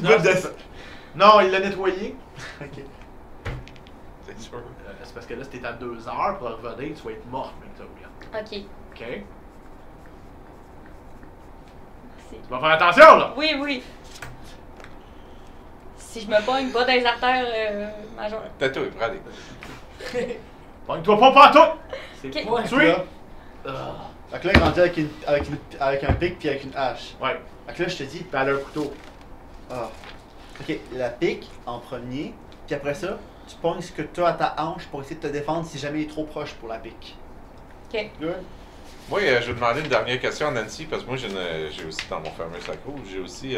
goutte de... Non, il l'a nettoyé. Ok. C'est sûr. C'est parce que là, si t'es à 2 heures pour revenir, tu vas être morte, Victoria. Ok. OK? Merci. Tu vas faire attention, là! Oui, oui. Si je me pogne pas dans les artères majeures. Tatou, prends des. Pogne-toi pas partout! C'est Ok. pour Fait que tuer! là- Fait que là, il est rendu avec un pic puis avec une hache. Ouais, Fait que là, je te dis, t'as un couteau. ah. Ok, la pique en premier, puis après ça, tu pognes ce que tu as à ta hanche pour essayer de te défendre si jamais il est trop proche pour la pique. Ok. Good? Moi, je vais demander une dernière question à Nancy, parce que moi, j'ai aussi dans mon fameux sac rouge, j'ai aussi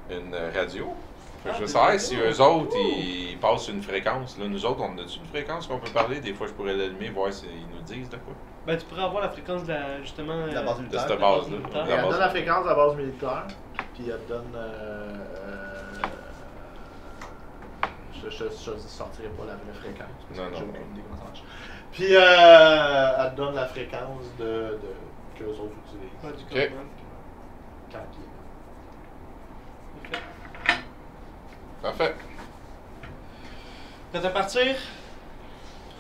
une radio. Fait que je veux savoir si eux autres, ils passent une fréquence. Là, nous autres, on a-tu une fréquence qu'on peut parler? Des fois, je pourrais l'allumer, voir s'ils nous disent de quoi. Ben, tu pourrais avoir la fréquence de la, justement. La base De militaire. cette base-là. militaire. Elle donne la fréquence de la base militaire, puis elle te donne. Je sortirai pas la vraie fréquence. Parce Non, que non. j'ai aucune idée comment ça marche. Puis elle te donne la fréquence que les autres utilisent. Ouais, du Ok. command. Quand il est- Parfait. Prêt à partir?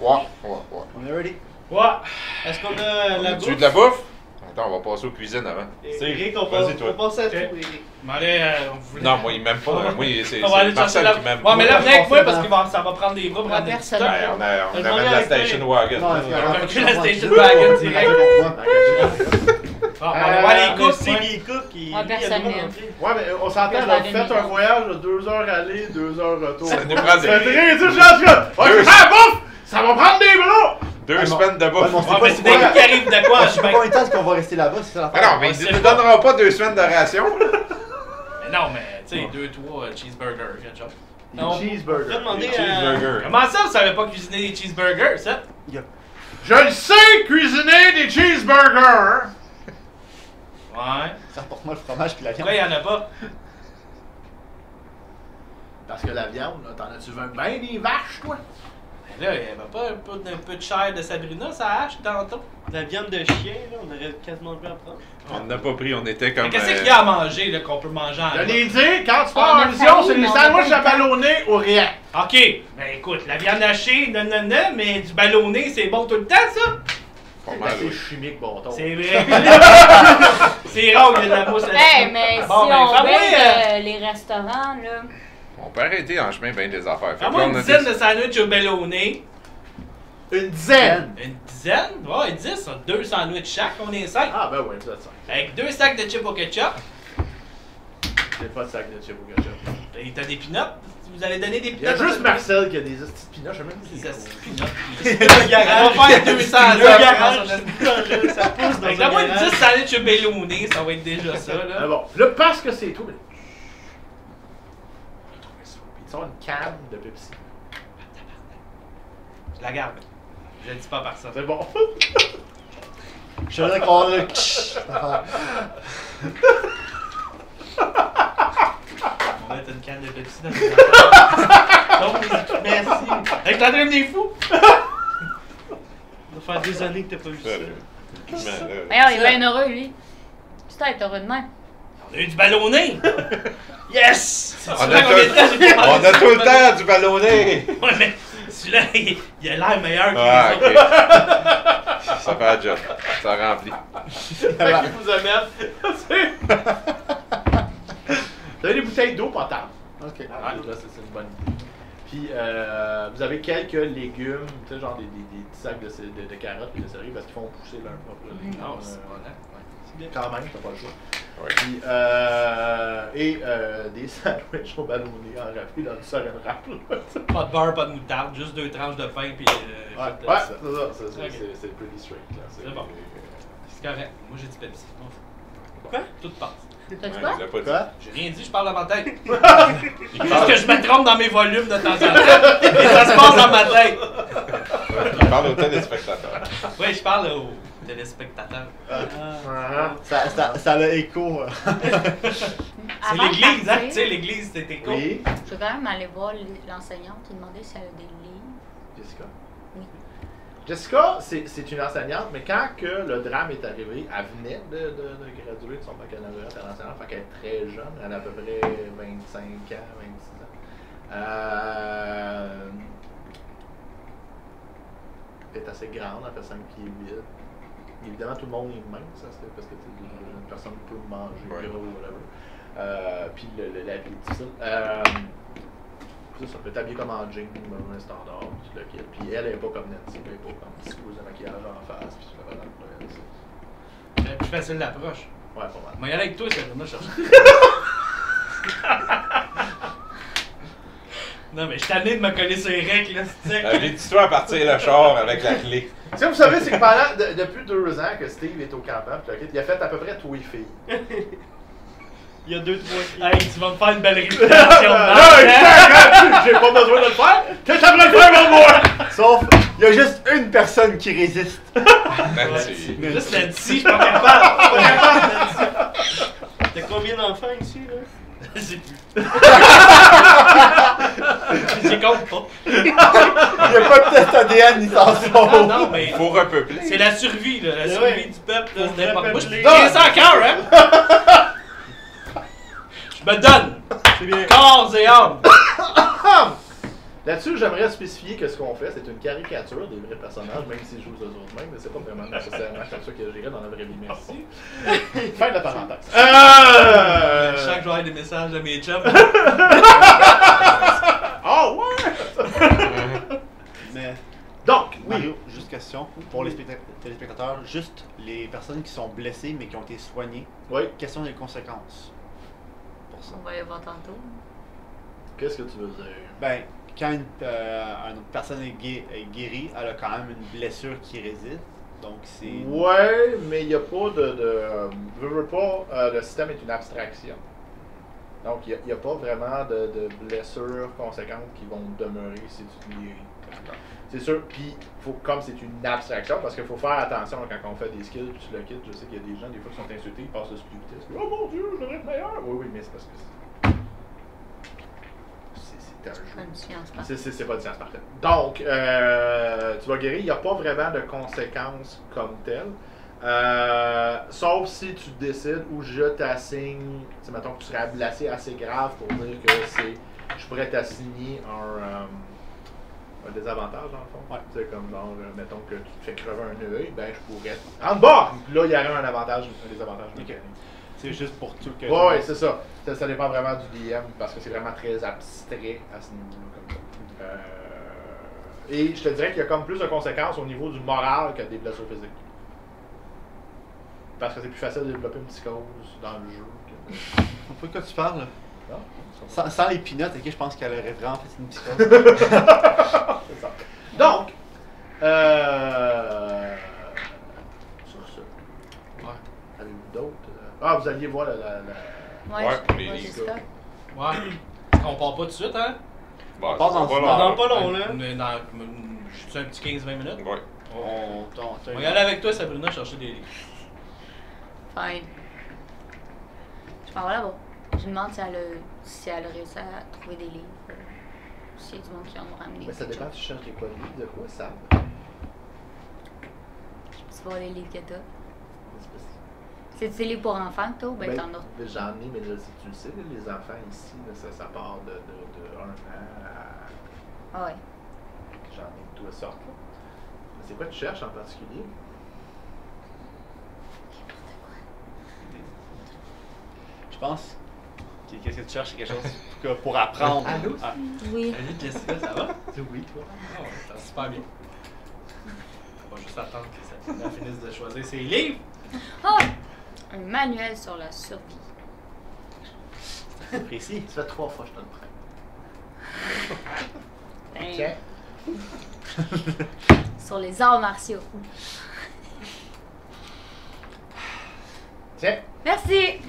Ouais. On est ready? Ouais. Est-ce qu'on a la Tu veux bouffe? de la bouffe? Attends, on va passer aux cuisines avant. Eric, on Vas-y, passe, toi. on passe à tout, Ok. Eric. Mais allez, on voulait... Non, moi, il m'aime pas. Moi, c'est On va aller chercher Marcel la... qui m'aime Ouais, pas. mais là, venez avec moi parce Forcément. que ça va prendre des bras pour Moi, amener du personne. stock. Ouais, on Je amène m'en la viens station avec wagon. Non, On a pris la station wagon wagon direct. Ah, on va voir les Mais courses, si il cook, il Ouais, lui, il a le personne droit n'aime. d'entrer. Ouais, mais on s'entend, Là, là, on va faites donner- un voyage de 2 heures aller, 2 heures retour. Ça nous prend Ça fait des... rien, tu sais, ouais, ah, bouffe! Ça va prendre des bras! 2 semaines de Ouais, bouffe. mais on sait Ouais, pas mais c'est des pourquoi- gars qui arrivent de quoi, on je sait suis pas bien... combien de temps est-ce qu'on va rester là-bas, c'est ça Ah l'affaire. non, mais On ils sait ne nous pas. donneront pas 2 semaines de ration. Mais non, mais tu sais, 2-3 cheeseburgers, quelque chose. Des On cheeseburgers. peut demander Des à... cheeseburgers. Comment ça, vous savez pas cuisiner des cheeseburgers, ça? Je le sais cuisiner des cheeseburgers! Ouais. Ça rapporte-moi le fromage puis la viande. Pourquoi il y en a pas? Parce que la viande, là, t'en as-tu vu bien des vaches, toi? Ben là, il y avait pas un peu de chair de Sabrina, ça hache tantôt? La viande de chien, là, on aurait quasiment pu en prendre. On n'a pas pris, on était comme... Mais qu'est-ce qu'il y a à manger, là, qu'on peut manger en Je bas? l'ai dit, quand tu On pars a en mission, failli, c'est mais les on a sandwichs pas à eu le temps. ballonner ou rien. Ok, ben écoute, la viande hachée, non, mais du ballonné, c'est bon tout le temps, ça? Pas mal, C'est oui. chimique, bon ton. C'est vrai. C'est rare qu'il y a de la mousse là-dessus. Hey, mais Bon, si ben, on fais-moi, veut les restaurants, là. On peut arrêter en chemin bien des affaires. Fait que Fais-moi là, une on a dizaine des- de sandwichs au ballonné. Une dizaine! Une dizaine? Ouais, 10, 2 sandwichs chaque, on est 5. Ah, ben oui, vous êtes ça. Avec 2 sacs de chips au ketchup. J'ai pas de sac de chips au ketchup. Et t'as des peanuts? Vous allez donner des Il y a peanuts? juste Marcel qui a des petites pinoches, je sais même pas si Des c'est peanuts. Le garage. On va faire 200 Le garage, ça pousse dans Fait que un d'avoir garage. 10 sandwichs au ballonné, ça va être déjà ça, Ah là. bon, là, parce que c'est tout, mais... Puis tu sors une canne de Pepsi. Je la garde. Je le dis pas par ça. C'est bon. Je suis là qu'on a le... On va mettre une canne de Pepsi dans les affaires. Donc, merci. Avec la dream des fous. Ça va faire des années que t'as pas vu ça. D'ailleurs, il est bien heureux, lui. Putain, il est heureux de même. On a eu du ballonné. Yes! On a tout le temps du ballonné! Ouais, mais celui-là, il a l'air meilleur que Ah, les ok. autres. Ça fait la job. Ça remplit. Fait qu'ils vous amènent. Vous avez des bouteilles d'eau potable. Ok. Ah, là, c'est une bonne idée. Puis, vous avez quelques légumes, tu sais, genre des petits sacs de carottes et de céleri parce qu'ils font pousser leur propre légumes. Non, c'est bon, hein? Quand même, t'as pas le choix. Ouais. Puis, des sandwichs au ballonné enrapés dans du saran wrap. Pas de beurre, pas de moutarde, juste 2 tranches de pain puis Ouais, juste de ouais, ça. c'est ça. Ok. C'est pretty straight. Là. C'est bon. C'est correct. Moi, j'ai dit Pepsi. Quoi? Tout passe. T'as dit Ouais, quoi? il l'a pas dit. Quoi? J'ai rien dit, je parle dans ma tête. Il Juste parle, que je me trompe dans mes volumes de temps en temps. Et ça se passe dans ma tête. il parle aux téléspectateurs. Oui, je parle aux téléspectateurs. Ça a écho. C'est Avant de l'église, hein? partir, Tu sais, l'église, c'était cool. Oui, Je veux quand même aller voir l'enseignante et demander si elle a des livres. Jessica. Oui. Jessica, c'est une enseignante, mais quand que le drame est arrivé, elle venait de graduer de son baccalauréat international, fait qu'elle est très jeune, elle a à peu près 25 ans, 26 ans. Elle est assez grande, elle fait 5 pieds 8. Évidemment, tout le monde est mince, ça, parce que une personne peut manger gros ou whatever. Puis la vie est difficile. Ça peut être habillé comme en jean, un standard, puis le kit. Puis elle est pas comme Nancy, elle est pas comme petite couche de maquillage en face, puis tu fais pas dans le C'est plus facile l'approche. Ouais, pas mal. Moi, y aller avec toi, Sabrina, chercher. Non, mais je suis tanné de me coller sur les règles, là, c'est Dis-toi à partir le char avec la clé. Ce que vous savez, c'est que pendant, depuis 2 ans que Steve est au campement, puis le kit, il a fait à peu près tous les filles. Il y a 2-3 filles. Hey, tu vas me faire une belle réputation. J'ai pas besoin de le faire. T'es en train de le faire, mon moi! Sauf, il y a juste une personne qui résiste. Nancy. Juste Nancy, je suis pas capable. Je suis pas capable, Nancy. T'as combien d'enfants ici, là? Je sais plus. J'y compte pas. Il n'y a pas de test ADN ni sans son. Non, mais Il faut repeupler. c'est la survie, là. La survie du peuple, là. C'est n'importe quoi. Je repeupler. tiens ça à cœur, hein? Je me donne. C'est bien. Corps et âme. Là-dessus, j'aimerais spécifier que ce qu'on fait, c'est une caricature des vrais personnages, même s'ils jouent eux autres mêmes, mais c'est pas vraiment nécessairement comme ça que j'irais dans la vraie vie. Merci. Fin de la parenthèse. Chaque jour, il y a des messages de mes chums. Oh ouais! Mais, Donc, oui. Mario, juste question pour les téléspectateurs, juste les personnes qui sont blessées mais qui ont été soignées, Oui. quelles sont les conséquences pour ça? On va y voir tantôt. Qu'est-ce que tu veux dire? Ben, quand une personne est guérie, elle a quand même une blessure qui réside. Donc c'est. Ouais, mais il n'y a pas veux pas, le système est une abstraction. Donc, il n'y a pas vraiment de blessures conséquentes qui vont demeurer si tu te guéris. C'est sûr, puis comme c'est une abstraction, parce qu'il faut faire attention quand on fait des skills, puis tu le quittes, je sais qu'il y a des gens, des fois, qui sont insultés, ils passent le plus vitesse. Oh mon Dieu, je devrais être meilleur! Oui, mais c'est parce que c'est un jeu. Une science parfaite. C'est pas une science parfaite. Donc, tu vas guérir, il n'y a pas vraiment de conséquences comme telles. Sauf si tu décides ou je t'assigne, mettons que tu serais blessé assez grave pour dire que je pourrais t'assigner un désavantage dans le fond. Ouais. C'est comme genre, mettons que tu te fais crever un œil, ben je pourrais. En bas! Là, il y aurait un avantage, un désavantage. Ok. C'est juste pour tout que. Ouais, c'est ça. Ça dépend vraiment du DM parce que c'est vraiment très abstrait à ce niveau-là comme ça. Et je te dirais qu'il y a comme plus de conséquences au niveau du moral que des blessures physiques. Parce que c'est plus facile de développer une psychose dans le jeu. Pourquoi tu parles là? Non? Sans les peanuts, ok, je pense qu'elle aurait vraiment fait une psychose. C'est ça. Donc, sur ce, avez-vous d'autres? Ah, vous alliez voir la... Ouais, les c'est livres. ça. Ouais. On part pas tout de suite, hein? Bon, On passe dans c'est ce pas Dans long. pas long, là. Mais je suis un petit 15-20 minutes. Ouais. On On va y aller avec toi, Sabrina, chercher des livres. Fine. Je m'en vais là-bas. Je me demande si elle a réussi à trouver des livres. S'il y a du monde qui en a ramené. Mais ça dépend, tu cherches des quoi de livres, de quoi ça? Tu vois les livres que t'as. C'est des livres pour enfants que t'as ou ben t'en as? J'en ai, mais là, si tu le sais, là, les enfants ici, là, ça part de 1 an à... Ah ouais. J'en ai de toutes sortes. Là. Mais c'est quoi tu cherches en particulier? Je pense. Qu'est-ce que tu cherches? C'est quelque chose pour apprendre. Allô? Ah, Oui. Salut Jessica, ça va? Oui, toi. Oh, ça va super bien. On va juste attendre que Sabrina finisse de choisir ses livres. Ah! Un manuel sur la survie. c'est précis. Ça fait 3 fois que je te le prends. Ben, sur les arts martiaux. Tiens. Merci!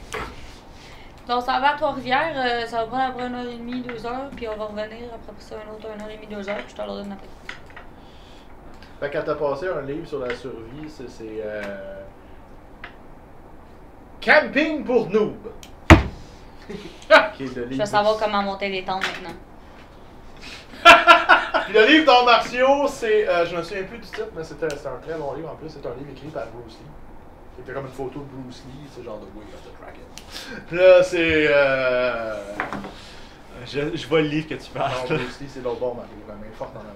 Donc, ça va à Trois-Rivières, ça va prendre après 1h30, 2h, puis on va revenir après ça une autre 1h30, 2h, puis je te leur donne après. Fait que quand t'as passé un livre sur la survie, c'est Camping pour noob. Qui est le Je livre vais savoir comment monter des tentes maintenant. Puis le livre d'arts martiaux, c'est. Je me souviens plus du titre, mais c'était un très long livre en plus. C'est un livre écrit par Bruce Lee. C'était comme une photo de Bruce Lee, c'est genre de Way of the Dragon. Puis là, c'est. Je vois le livre que tu Non, parles. Bruce Lee, c'est l'autre bord, Marie. La main forte en avant.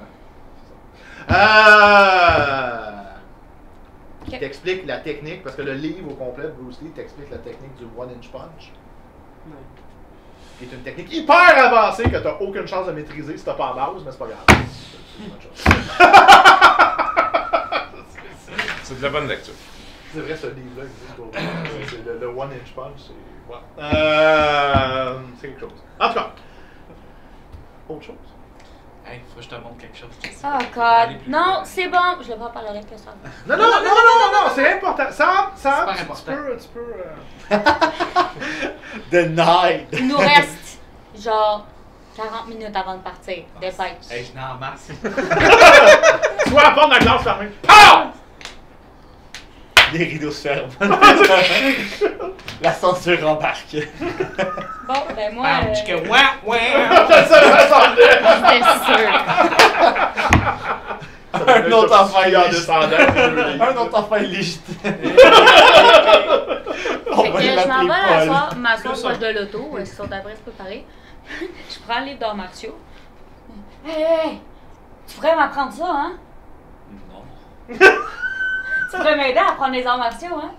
Qui t'explique la technique, parce que le livre au complet de Bruce Lee t'explique la technique du one-inch punch. Qui est une technique hyper avancée que t'as aucune chance de maîtriser si t'as pas en base, mais c'est pas grave. C'est une bonne chose. C'est de la bonne lecture. C'est vrai, ce livre-là existe pour vrai. C'est le one-inch punch, c'est. Ouais. C'est quelque chose. En tout cas, autre chose. Hey, faut que je te montre quelque chose. Oh god. Non, c'est bon. Je le prends par l'oreille que ça. Non, c'est important. Ça, Super tu important. peux. The Night. Il nous reste genre 40 minutes avant de partir. Dépêche. Hey, je n'ai en masse. Tu vois la porte de la classe fermée. POW! Les rideaux se ferment. La censure embarque. Bon, ben moi. Bam, chica, ouah, ouah. Ça me ressemblait. J'étais sûre. Un autre enfant en illégitime. descendant. Un autre enfant illégitime. On Fait va que je m'en l'appeler vais Paul. m'asseoir proche de l'auto, où ils sont après se préparer. Je prends le livre d'arts martiaux. Hey! Tu pourrais m'apprendre ça, hein? Non. Tu pourrais m'aider à apprendre les arts martiaux, hein?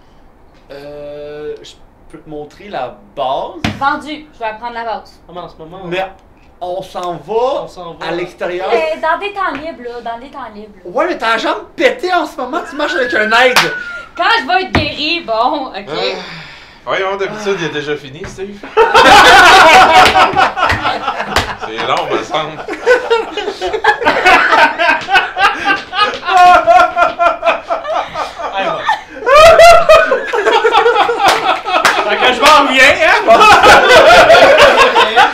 Je peux te montrer la base, Vendu, je vais apprendre la base. Ah, mais en ce moment, mais on s'en va, On s'en va. à l'extérieur. Dans des temps libres, là, dans des temps libres. là. Ouais, mais t'as la jambe pétée en ce moment, tu marches avec un aide. Quand je vais être guéri, bon, ok. Voyons, d'habitude, il est déjà fini, Steve. C'est long, me semble. Hey, bon. Fait que je m'en reviens, hein?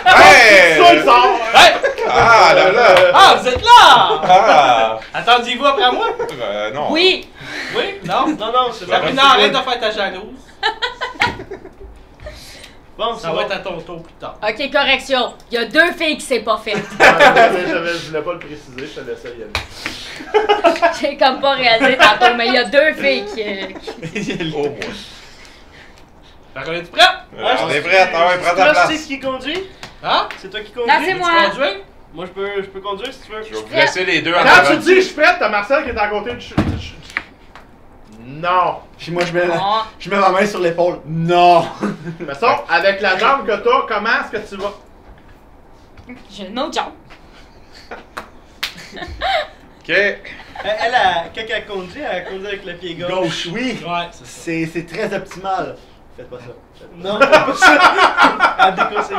Hey! Ça, il sort. Hey! Ah, là, là! Ah, vous êtes là! Ah! Attendiez-vous après moi? Non. Oui! Oui? Non? Non, c'est Sabrina, arrête de faire ta jalouse. Bon, Ça va être à ton tour plus tard. Ok, correction. Il y a 2 filles qui s'est pas fait. Je voulais pas le préciser, je te laissais y aller. J'ai comme pas réalisé tantôt, mais il y a 2 filles qui. Au moins. Fait qu'on est prêt? On est prêts, ah ouais, prends ta Là, c'est place. qui conduit? Hein? C'est toi qui Non, conduis? c'est Tu moi. conduis? Moi, je peux conduire si tu veux. Je vais vous laisser les deux en Quand avant. tu dis je suis prête, t'as Marcel qui est à côté de. Non. Puis moi, je mets Oh. ma main sur l'épaule. Non. Mais ça, avec la jambe que t'as, comment est-ce que tu vas? J'ai une autre jambe. Ok. Quand elle conduit avec le pied gauche. Gauche, oui. Ouais, c'est ça. C'est très optimal. Faites pas ça. Non, fais pas ça. À déconseiller.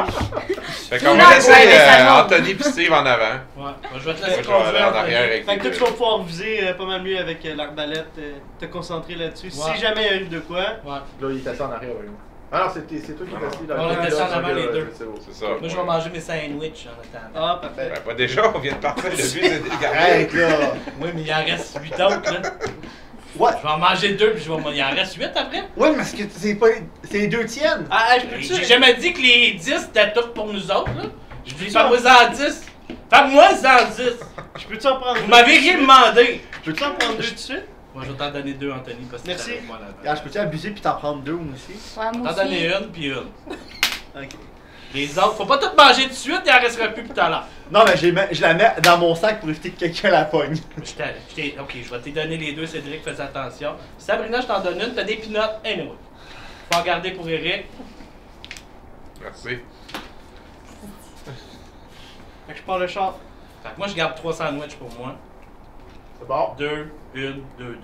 Fait qu'on Non, va laisser ouais, mais ça monte. Anthony et Steve en avant. Ouais. Moi, je vais te Moi, laisser je vais aller conduire. en arrière avec Fait que toi, les tu deux. vas pouvoir viser pas mal mieux avec l'arbalète, te concentrer là-dessus. Ouais. Si jamais il arrive de quoi, Ouais. Là, il est assis en arrière, oui. Ah non, c'est toi qui t'es assis là. On est assis en avant les deux. C'est beau. C'est ça. Moi, je vais manger mes sandwichs en attendant. ah, parfait. Ben, pas déjà, on vient de partir. Le but, c'est de les garder. Arrête là. Oui, mais il en reste 8 autres, là. Ouais. Je vais en manger 2, puis il en reste 8 après. Ouais, mais c'est que c'est pas. C'est les deux tiennes. Ah, je peux J'ai jamais dit que les 10 c'était tout pour nous autres, là. Je dis, fais-moi en 10. Fais-moi en 10. Je peux-tu en prendre Vous m'avez rien demandé. Peux-tu en prendre 2 tout de suite? Moi, je vais t'en donner 2, Anthony, parce que Merci. t'es avec moi là-bas. Ah, je peux-tu abuser puis t'en prendre deux moi aussi? Ouais, moi T'en donner aussi. une, puis une. Ok. Les autres, faut pas tout manger tout de suite, il en restera plus tout à l'heure. Non, mais je la mets dans mon sac pour éviter que quelqu'un la pogne. Ok, je vais te donner les deux, Cédric, fais attention. Sabrina, je t'en donne une, t'as des pinottes, anyway. Faut en garder pour Eric. Merci. Fait que je pars le char. Fait que moi, je garde 3 sandwichs pour moi. C'est bon. 2, 1, 2, 2.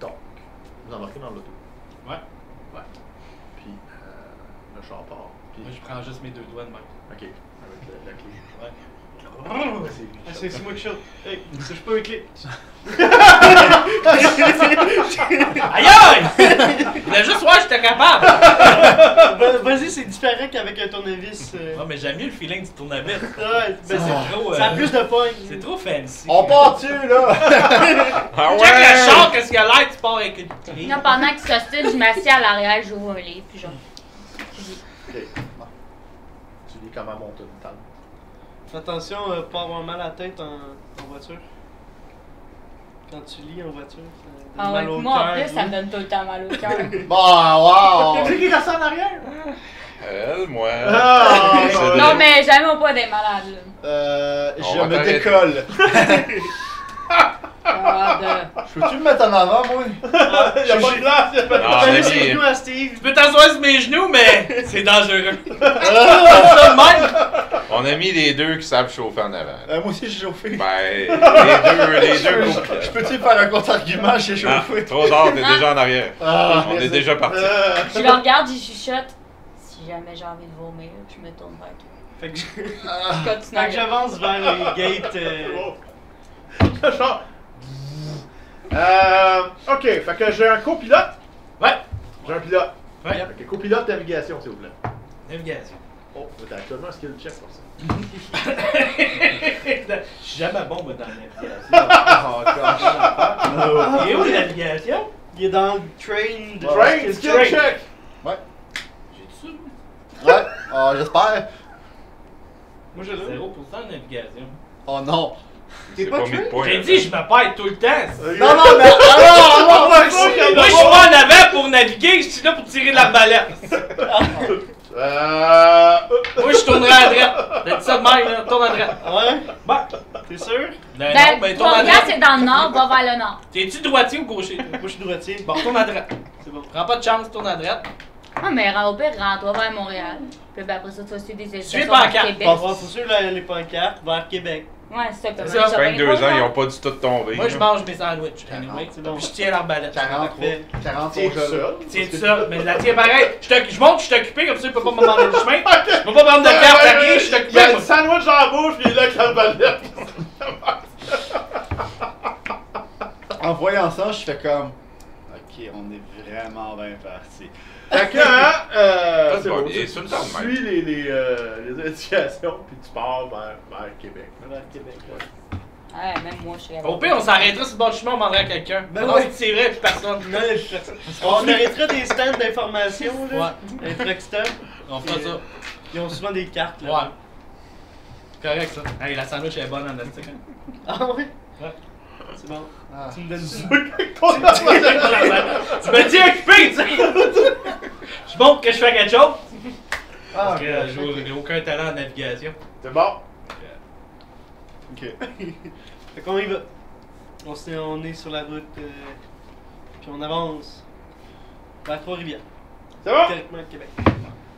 Donc, vous embarquez dans l'auto. Ouais. Puis, le char part. Puis, Moi, je prends juste mes 2 doigts de même. ok, avec la clé. Ouais. Ouais, Ah, c'est moi qui chante. Hey, je peux les clés. Aïe aïe! Je voulais juste voir si j'étais capable! Vas-y, c'est différent qu'avec un tournevis. Ouais, mais j'aime mieux le feeling du tournevis. Ouais, Ça, ben, c'est trop. ça a plus de points. C'est trop fancy. On part dessus là! Ah Check le char, qu'est-ce qu'il y a l'air, tu pars avec une clé. Non, pendant que tu t'ostines, je m'assieds à l'arrière, j'ouvre un livre, puis genre. Ok. Tu lis comment monter une table. Fais attention, pas avoir mal à la tête en voiture. Quand tu lis en voiture, ça Ah donne ouais, mal au moi en cœur. plus, ça me donne tout le temps mal au cœur. Bon, wow! C'est qui reste en arrière? Elle, moi. Ah, C'est ouais. de- Non, mais jamais au point des malades, là. On Je va me t'arrêter. décolle. Ah, Je peux-tu me mettre en avant, moi? Il y a pas de place, il y a pas de Non, place. on a Salut, c'est mis- genoux à Steve. Tu peux t'asseoir sur mes genoux, mais c'est dangereux. Ça de même. On a mis les deux qui savent chauffer en avant. Moi aussi, j'ai chauffé. Ben, les deux couplets. Je peux-tu faire un contre-argument? J'ai Non, chauffé. trop tard, t'es déjà en arrière. Ah, On est déjà parti. Je le regarde, j'y chuchote. Si jamais j'ai envie de vomir, je me tourne vers toi. Fait que Je continue. fait que j'avance vers les gates. Genre. Ok, fait que j'ai un copilote. Ouais. J'ai un pilote. Ouais. Fait que copilote navigation, s'il vous plaît. Navigation. Oh, t'as actuellement un skill check pour ça. Je suis jamais bon, moi, dans la navigation. Oh, Et où la navigation? Il est dans le train de. Train, skill train. check! J'ai tout Ouais, j'espère. Moi, je l'ai. 0% de navigation. Oh non. C'est pas mis de points. J'ai dit, je me perds tout le temps. Non, non, mais alors, Moi, je suis pas en avant pour naviguer, je suis là pour tirer de l'arbalète. Moi, je tournerai à droite. T'as dit ça de même, là, tourne à droite. Ouais? Bah, T'es sûr? ben Ben, non, ben tourne à Trois-Rivières, droite. c'est dans le nord, va vers le nord. T'es-tu droitier ou gaucher? toi? Moi, je suis droitier. Bon, tourne à droite. C'est bon. Prends pas de chance, tourne à droite. Ah, mais au pire, rends-toi vers Montréal. Puis ben, après ça, tu vas suivre des Suis stations pas en vers carte. Québec. Bon, faut suivre les pancartes vers Québec. Ouais, c'est ça. C'est ça. 22 ans, ils ont pas du tout tombé. Moi, je mange mes sandwichs. Anyway. C'est bon. Puis je tiens l'arbalète. 40, Parfait. 40 Tiens faut tout que je- seul. Tiens tout ça, mais la tiens pareil. Je monte, je suis occupé, comme ça, il peut pas me demander le chemin. Je peux pas prendre de carte à rien, je suis Il y occupé. a moi. un sandwich dans la bouche, puis il est là avec l'arbalète. En voyant ça, je fais comme. Ok, on est vraiment bien parti. Fait que, Ça c'est va bon, bien, tu c'est le temps de suis les indications, puis tu pars vers Québec. Vers Québec, ouais. Ouais, même moi, je suis Au pire, on s'arrêtera sur le bord du chemin, on demanderait à quelqu'un. Ben non, ouais. c'est vrai, puis personne. Non, il y a plus personne. On arrêtera des stands d'information, là. Les truck stops. On fera ça. Ils ont souvent des cartes, là. Ouais. Correct, ça. Hey, la sandwich est bonne en plastique. Ah ouais? Ouais. C'est bon. Ah. Tu me donnes ça. Tu me dis occupé, tu sais. Je montre que je fais quelque chose. Ah, Parce que j'ai aucun talent en navigation. C'est bon. ok. Fait qu'on y va. On est sur la route, puis on avance vers Trois-Rivières, C'est bon? directement à Québec.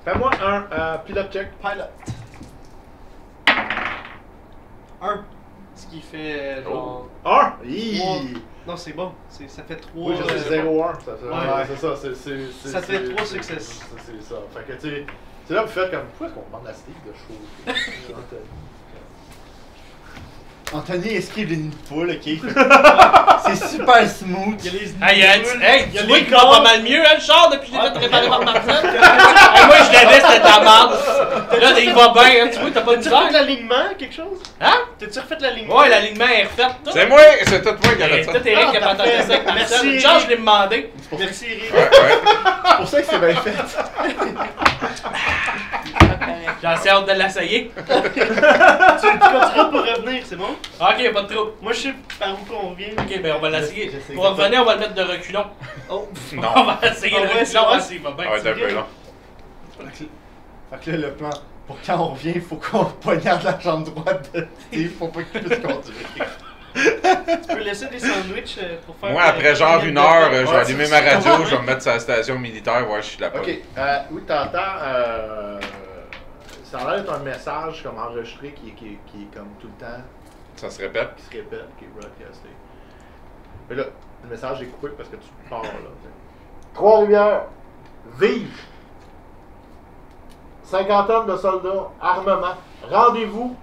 Fais-moi un pilote check. Pilot. 1. Ce qui fait genre. 1. Trois. Non, c'est bon. Ça fait 3. Oui, je sais, 0-1. Ouais. C'est ça. c'est- Ça fait c'est- 3 c'est- succès. C'est ça. Fait que, tu sais, c'est là que vous faites comme. Pourquoi est-ce qu'on demande à Steve de chauffer? Anthony esquive une foule, ok? C'est super smooth. Il y a les Hey, il y a tu vois les qu'il va pas mal mieux, hein, le char, depuis que j'ai fait réparer par Marcel. Hey, moi, je l'avais, c'était de la merde. Là, il va bien, hein, tu vois, t'as pas de T'as-tu refait misère. l'alignement, quelque chose? Hein? T'as-tu refait l'alignement? Ouais, l'alignement est refait. tout. C'est moi, c'est tout moi qui a fait Et ça. tout Eric qui a pas parfait. entendu ça avec Merci, Marcel. Eric. Charles, je l'ai demandé. Merci, Eric. Ouais, ouais. C'est pour ça que c'est bien fait. J'ai assez hâte de l'essayer. Tu continueras pour revenir, c'est bon? Ok, y'a pas de trouble. Moi, je sais par où qu'on vient. Ok, ben on va l'essayer. Je sais Pour revenir, on va le mettre de reculons. Oh! On Non. va essayer Ah le ouais, c'est reculon, vrai. voir s'il va bien. Ça va être un peu long. Fait que là, le plan, pour quand on revient, il faut qu'on poignarde la jambe droite de Steve pour pas qu'il puisse conduire. Tu peux laisser des sandwichs pour faire. Moi, après genre une heure, je vais Ouais, allumer ma radio, je vais me mettre sur la station militaire, voir si je suis la Ok, police. oui, t'entends. Ça a l'air d'être un message comme enregistré qui est comme tout le temps, Ça se répète. qui se répète, qui est broadcasté. Mais là, le message est coupé parce que tu pars là. t'sais. Trois-Rivières, vive! Cinquantaine de soldats, armement, rendez-vous.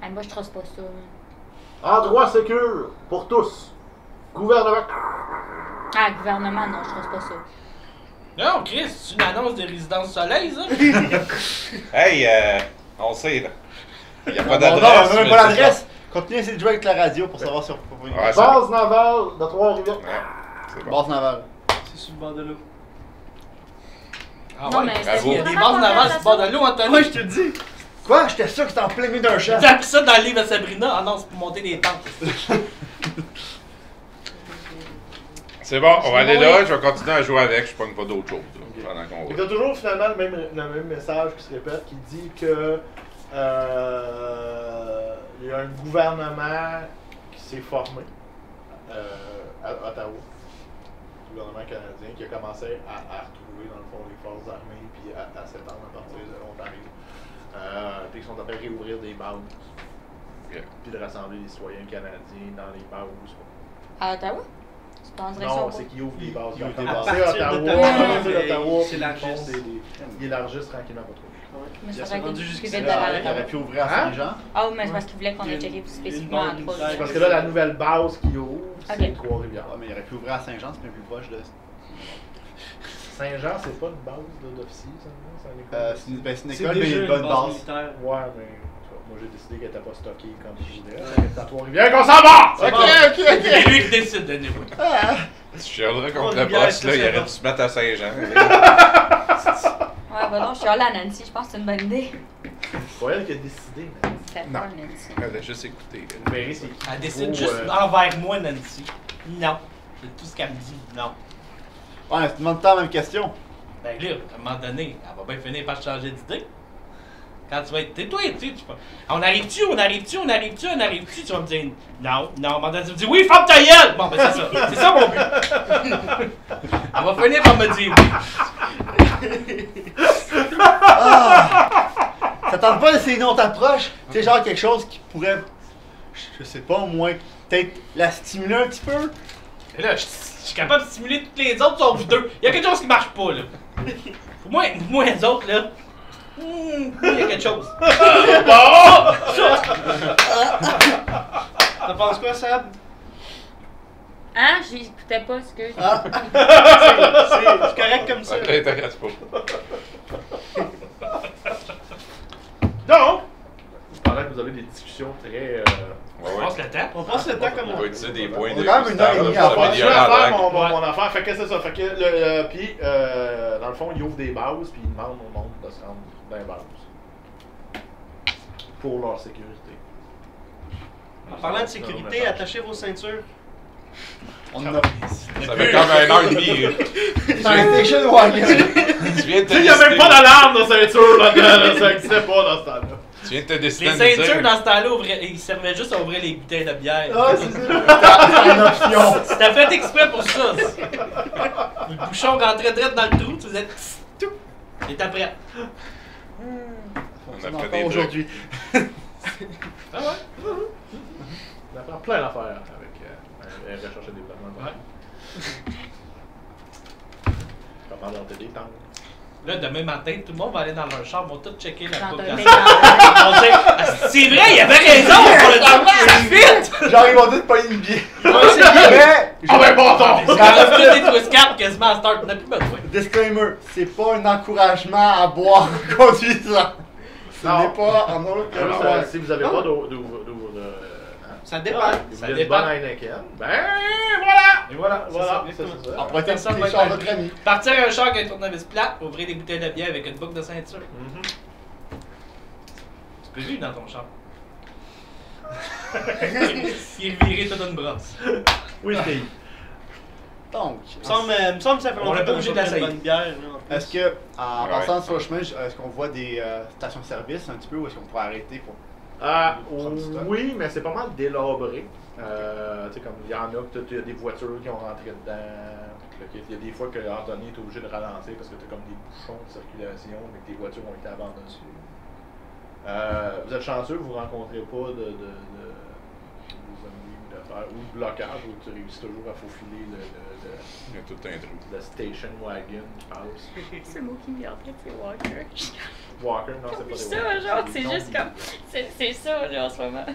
Hey, moi, je trosse pas ça. Endroit sécure pour tous. Gouvernement. Ah, gouvernement, non, je trosse pas ça. Non, Chris, c'est une annonce de résidence soleil, ça? Hey, on sait, là. Il n'y a pas Non, d'adresse. non, on a même mais pas c'est l'adresse. Continuez à essayer de jouer avec la radio pour savoir si on peut pas. Ouais, c'est Base navale de Trois-Rivières. Ouais, c'est bon. Base navale. C'est sur le bord de l'eau. Ah Non, ouais, mais bravo. il y a des bases navales sur le bord de l'eau, Anthony. Ouais, je te le dis. Quoi? J'étais sûr que c'était en plein milieu d'un champ. T'as appris ça dans le livre à Sabrina? Ah non, c'est pour monter des tentes. C'est bon, on va aller là, je vais continuer à jouer avec, je pogne pas d'autres choses là, pendant qu'on Et roule. t'as toujours finalement le même message qui se répète, qui dit que il y a un gouvernement qui s'est formé à Ottawa, le gouvernement canadien, qui a commencé à retrouver dans le fond les forces armées puis à s'étendre à partir de l'Ontario. Puis ils sont en train de réouvrir des bases, Ok. puis de rassembler les citoyens canadiens dans les bases. À Ottawa? Tu penserais ça? Non, c'est qu'ils ouvrent des bases. Ils ouvrent des À bases. partir À partir d'Ottawa, d'Ottawa, à partir mais d'Ottawa, ils puis s'élargissent. ils élargissent tranquillement pas trop. Mais Il ça s'est aurait rendu été plus jusqu'ici. vite Il d'aller à aurait Ottawa. pu ouvrir à Hein? Saint-Jean. Ah oui, mais c'est parce qu'ils voulaient qu'on ait checké spécifiquement à Une trois. bande- Parce que là, la nouvelle base qui ouvre, c'est Ok. Trois-Rivières. Ouais, mais il aurait pu ouvrir à Saint-Jean, c'est bien plus proche de. Saint-Jean, c'est pas une base d'officier, ça, non? C'est une école. C'est une, ben, c'est une C'est école, mais il y déjà a une une bonne base base. militaire. Ouais, mais en tout cas, moi j'ai décidé qu'elle était pas stockée comme je voulais. C'est à Trois-Rivières qu'on s'en va! Ok, ok, C'est lui qui décide de niveau. Tu chialerais contre Oh, le Rivière, boss, ça, là, il c'est aurait bon. dû se mettre à Saint-Jean. Ouais, bah non, je suis allée à Nancy. Je pense que c'est une bonne idée. C'est pas elle qui a décidé, mais C'était Non. pas Nancy. Elle a juste écouté. vous verrez, c'est qui. Elle décide vaut, juste envers moi, Nancy. Non. C'est tout ce qu'elle me dit. Non. Ouais, tu demandes tant la même question. Ben là, à un moment donné, elle va bien finir par changer d'idée. Quand tu vas être. Tais-toi, tu sais, tu vas. On arrive-tu, on arrive-tu, on arrive-tu, on arrive-tu? Tu vas me dire non, non. À un moment donné, tu vas me dire oui, ferme ta gueule! Bon, ben c'est ça. C'est ça mon but. Elle va finir par me dire oui. Ça tente pas d'essayer une autre approche? Tu sais, genre quelque chose qui pourrait, je sais pas, au moins, peut-être la stimuler un petit peu? Et là, je suis capable de stimuler toutes les autres sauf vous deux. Il y a quelque chose qui marche pas, là. Pour moi les autres, là. Il y a quelque chose. T'en penses quoi, Sab? Hein? J'écoutais pas ce que. Ah! C'est correct comme ça. Ça t'intéresse pas. Donc, pendant que vous avez des discussions très. Ouais, On ouais. passe le temps. On passe le temps comme On on va utiliser des points On de a quand même une heure et demie à ça faire. va Je vais dire faire en mon affaire. Fait que c'est ça. Fait que puis, dans le fond, il ouvre des bases puis il demande au monde de se rendre dans les bases. Pour leur sécurité. En parlant de sécurité, attachez vos ceintures. On en a. Ça fait comme un an et demi. C'est un station wagon! Tu viens de te Il n'y a même décider- pas d'alarme de ceinture là-dedans. Ça n'existait pas dans ce temps-là. Tu viens de te décider Les de me ceintures, dire- dans ce temps-là, ils servaient juste à ouvrir les bouteilles de bière. Ah, c'est ça! C'est une option! C'était fait exprès pour ça. Le bouchon rentrait direct dans le trou, tu faisais tss, tout. Et t'es prêt. On a fait Encore des trucs. aujourd'hui. Ah ouais? On apprend plein d'affaires avec recherche et développement. Ouais. Comment monter des tanks. Là, demain matin, tout le monde va aller dans leur chambre, vont tout checker la Dans coupe. un Ils méga- vont dire, ah, c'est vrai, il avait raison pour le temps. Ça fit! Genre, ils vont dire de pas une bière. Ils vont essayer. Mais, Ah ben bon Ils ton! ont tous des twist cards quasiment à start, on n'a plus besoin. disclaimer, c'est pas un encouragement à boire en conduisant. Ce Non. n'est pas en autre cas. Si vous n'avez pas d'eau. Ça dépend. Vous Ça voulez une dépend. bonne Heineken, ben voilà! Et voilà, c'est ça. c'est ça. On pourrait Personne tester va les chars être de notre ami. Partir un char avec un tournevis plat, ouvrir des bouteilles de bière avec une boucle de ceinture. Mhm. Tu peux vivre dans ton char. Il est viré toute une brosse. Oui, c'est. Donc, Il me semble que ça fait On longtemps l'a pas qu'on obligé a pas d'essayer. une bonne bière. là, en plus. est-ce que, en Ouais. passant sur le chemin, est-ce qu'on voit des stations-service un petit peu, ou est-ce qu'on pourrait arrêter pour... Oui, mais c'est pas mal délabré. Tu sais, comme il y en a que il y a des voitures qui ont rentré dedans. Il y a des fois que Anthony est obligé de ralentir parce que tu as comme des bouchons de circulation, mais que tes voitures ont été abandonnées. Vous êtes chanceux, vous ne rencontrez pas de zombies ou d'affaires, ou de blocage, où tu réussis toujours à faufiler Il y a tout un trou. le station wagon qui passe. Ce mot qui me vient en tête, c'est Walker. Walker, non, c'est pas Oui, des ça, Walkers, genre, des c'est zombies. juste comme. C'est ça, là, en ce moment.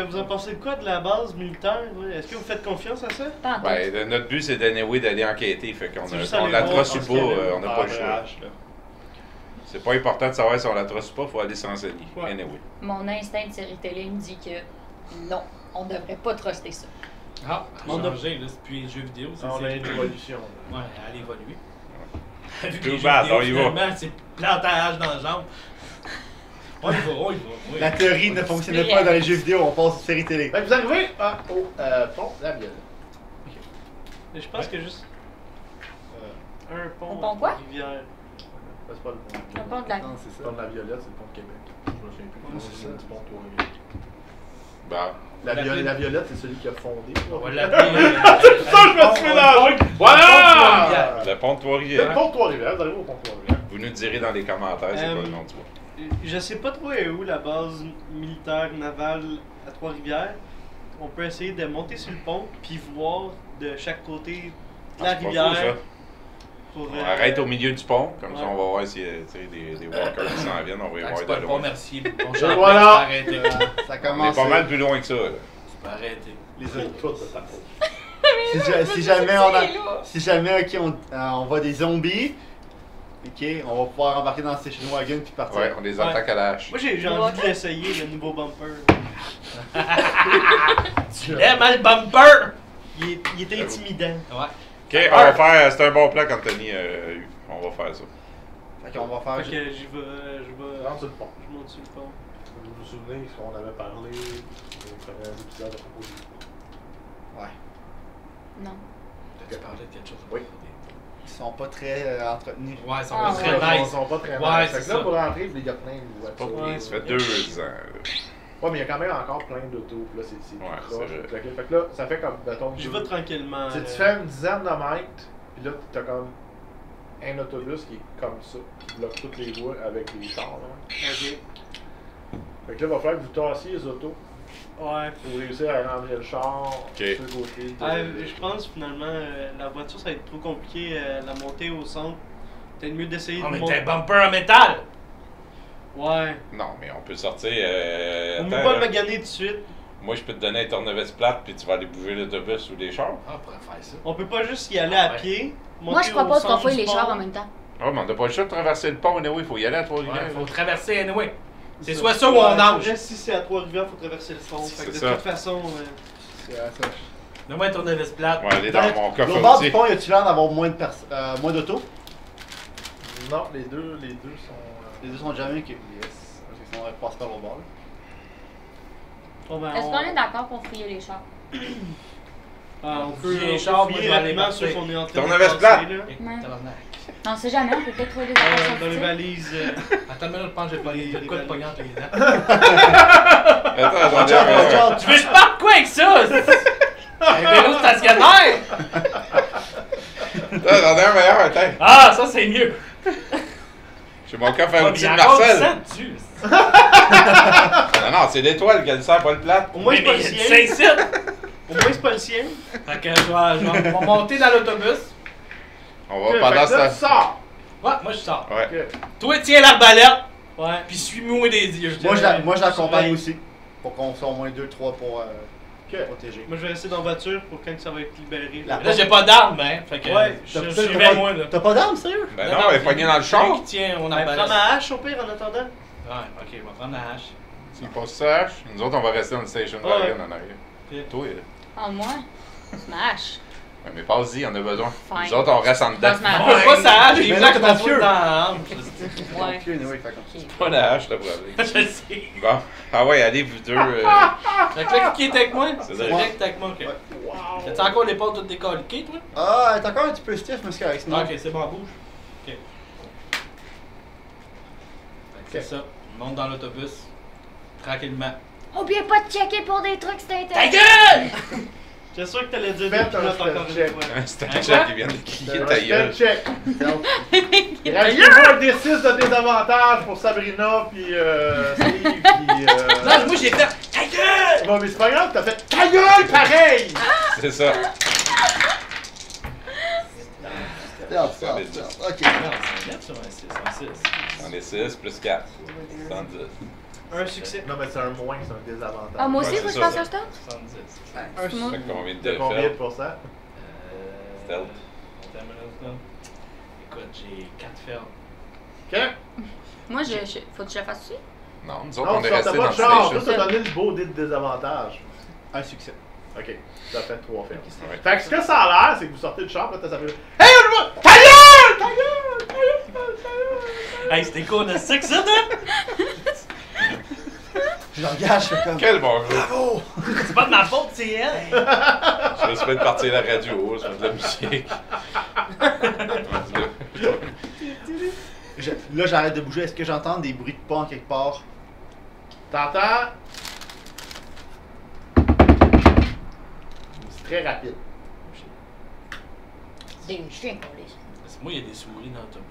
Vous en pensez de quoi de la base militaire? là? Est-ce que vous faites confiance à ça? Pas en tout. Ben, notre but, c'est d'anyway d'aller enquêter. Fait qu'on C'est juste on aller la voir trosse ou parce pas, qu'il y avait on n'a pas le choix. C'est pas important de savoir si on la trosse ou pas, il faut aller s'enseigner. Ouais. Anyway. Mon instinct de série télé me dit que non, on devrait pas truster ça. Ah, On a- changé, là, c'est plus les jeux vidéo, c'est On a série une télé. évolution. là. Ouais, elle évolue. Vu que Too les jeux bad, vidéo, on y va. finalement, c'est plantage dans la jambe. On y va, on y va. oui. La théorie ne fonctionnait pas dans les jeux vidéo, on passe aux séries télé. Fait que vous arrivez au pont La Violette. Mais je pense que juste. Un pont. Un pont quoi? Rivière. C'est pas le pont. Le pont de la... Non, c'est Le pont de La Violette, c'est le pont de Québec. Je me souviens plus Ouais, c'est ça. du pont de Trois-Rivières. Bah, La Violette, c'est celui qui a fondé. On va l'appeler. C'est ça, je me suis mélangé! Voilà! le pont de C'est Trois-Rivières. le pont de Trois-Rivières, vous arrivez au pont de Trois-Rivières. Vous nous direz dans les commentaires c'est quoi le nom du pont. Je sais pas trop où la base militaire navale à Trois-Rivières. On peut essayer de monter sur le pont puis voir de chaque côté de la Ah, c'est pas rivière. fou, ça. Pour, On arrête au milieu du pont, comme ça ouais. on va voir s'il y a tu sais, des walkers qui s'en viennent, on va y Fait que voir c'est pas de le loin. pont Mercier, le pont Et Champlain, voilà. tu peux arrêter. Ça On est commence. pas mal plus loin que ça. Là. Tu peux arrêter. Les autres, tout de ta faute. Si jamais ok, on voit des zombies, ok, on va pouvoir embarquer dans le station wagon puis partir. Ouais, on les attaque à la hache. Moi j'ai envie de l'essayer, le nouveau bumper. Tu l'aimes, hein, le bumper! Il est intimidant. Ouais. Ok, on va faire. C'est un bon plan qu'Anthony a eu. On va faire ça. Fait qu'on va faire. Fait que j'y vais. Rentre sur le pont. Je monte sur le pont. Vous vous souvenez ce qu'on avait parlé au premier épisode à propos du pont? Ouais. Non. Tu parlais de quelque chose? Oui. Ils sont pas très entretenus. Ouais, ils sont Ah, pas ouais. très Ils nice. sont pas très Ouais, nice. Fait c'est que là, ça. pour rentrer, il y a plein de Pas voitures. pire, ça fait 2 ans. Ouais, mais il y a quand même encore plein d'autos. Puis là, c'est Ouais, tout croche. c'est vrai. Fait que là, ça fait comme, mettons, Je vais tranquillement. tu fais une dizaine de mètres, puis là, t'as comme un autobus qui est comme ça, qui bloque toutes les voies avec les chars. Là. Ok. Fait que là, il va falloir que vous tassiez les autos Ouais. pour réussir à rentrer le char Ok. sur le côté. Je pense finalement la voiture ça va être trop compliqué la montée au centre. Peut-être mieux d'essayer Oh, de mais monter. t'as un bumper en métal! Ouais. Non, mais on peut sortir. On peut attends, pas là. le maganer tout de suite. Moi, je peux te donner un tournevis plate, puis tu vas aller bouger l'autobus ou les chars. Ah, on pourrait faire ça. On peut pas juste y aller à Ouais. pied. Moi, monter je au propose qu'on centre fouille du les pont. chars en même temps. Ah, mais on n'a pas le choix de traverser le pont, il faut y aller à Ouais, Trois-Rivières. faut là. traverser anyway. C'est Ça. soit ça ou on Ouais, nage. reste si c'est à Trois-Rivières, faut traverser le pont. Fait que de C'est ça. toute façon. C'est ça. Donne-moi un tournevis plate. On va aller dans mon coffre Au bord aussi. du pont, y a-tu l'air d'avoir moins d'autos? Non, les deux sont. Les deux sont jamais que. Yes. Parce que sinon, on passe pas au bord. Là. Bon, ben, Est-ce qu'on est d'accord pour fouiller les chars? On peut Fouiller les chars, moi, fouiller je vais aller rapidement partir. ceux qu'on est en train Tournevis de plat. passer, là. Eh, Ouais. tabarnak. Non, on sait jamais, on peut peut-être trouver des affaires Dans les sorties. valises. Attends une minute, je pense que j'ai pas Les- les les quoi de valises. pognant entre les dents. Attends, Watch out, watch out. Tu veux que je parte quoi avec ça? Un vélo stationnaire? J'en ai un meilleur, attends. Ah, ça c'est mieux. J'ai mon coffre à Ah, mais outils il y de a encore du Marcel. sang dessus. Non, non, c'est l'étoile qu'elle sert, pas le plat. Au moins, c'est pas le Mais il y a sien. du sang ici. Au moins, c'est pas le sien. Fait que je vais monter dans l'autobus. On Ok, va pendant fait que là, ça. tu sors! Ouais, moi je sors. Ouais. Ok. Toi, tiens l'arbalète, Ouais. puis suis-moi des yeux. Moi, je l'accompagne Surveille. aussi. Pour qu'on soit au moins 2-3 pour Ok. protéger. Moi, je vais rester dans la voiture pour quand ça va être libéré. La Là, j'ai pas d'arme, hein. Fait que Ouais, suivez-moi là. T'as pas d'arme, sérieux? Ben non, elle est pognée dans le char. char. Qui tient mon Ben, arbalète. prends ma hache au pire en attendant. Ouais, ok, on va prendre la hache. Tu passes ça, hache? Nous autres, on va rester dans le station Ouais. wagon en arrière. Ok. Toi, là. Ah, moi? Smash. Ouais, mais passe-y, on a besoin. Fine. Nous autres, on reste en dedans. Passe ma- On veut pas sa hache, j'ai Mais vu là, que t'es t'as pas vieux. dans l'arme. Ouais. Ok, anyway, fait comme ça. Pas la hache, le problème. Je sais. Bon. Ah ouais, allez, vous deux. Fait que là, qui est avec moi? C'est C'est ça. vrai que t'es avec moi, ok. Ouais. Wow! T'as encore l'épaule toute décalquée, toi? Ah, elle est encore un petit peu stiff, mais c'est correct. Sinon, Ok, c'est bon, bouge. Ok. Fait que c'est ça. On monte dans l'autobus. Tranquillement. Oubliez pas de checker pour des trucs, c'était Ta gueule! J'étais sûr que t'allais dire Faites des un pilotes encore spell une fois. C'est Hein, un quoi? chat qui vient de crier ta gueule. check! Rajoutez-moi un D6 de désavantage pour Sabrina, puis Steve, puis. Non, moi j'ai fait ta gueule! Bon, mais c'est pas grave, t'as fait ta gueule pareil! C'est ça. Regarde, Ça, regarde, les dix. regarde. Ok. Non, c'est 9 sur un 6, un 6. On est 6 plus 4. 110. Un succès. Non, mais c'est un moins, c'est un désavantage. Ah, moi aussi, Ouais, faut que c'est je fasse ça. un stop? 70. Ouais. Moi- Fait que combien De de combien de fait? pourcents? Stealth. Attends une minute, là. Écoute, j'ai 4 fermes. Ok? Moi, faut que je le fasse aussi? Non, nous autres, Non, on tu est sortais restés pas dans de le char, station. toi t'as donné le beau dé de désavantage. Un succès. Ok, ça fait 3 fermes. Ouais. Fait que ce que ça a l'air, c'est que vous sortez du char, là, t'as ça fait. Hey, on va! Ta gueule! Ta gueule! Ta Hey, c'était cool, on a ça que ça, hein? Je le regarde, je fais comme. Quel bon groupe! Bravo! C'est pas de ma faute, c'est elle. Je vais se mettre partir la radio, je mets de la musique. Là, j'arrête de bouger. Est-ce que j'entends des bruits de pas en quelque part? T'entends? C'est très rapide. Des chiens qu'on les. Moi, il y a des souris dans le top.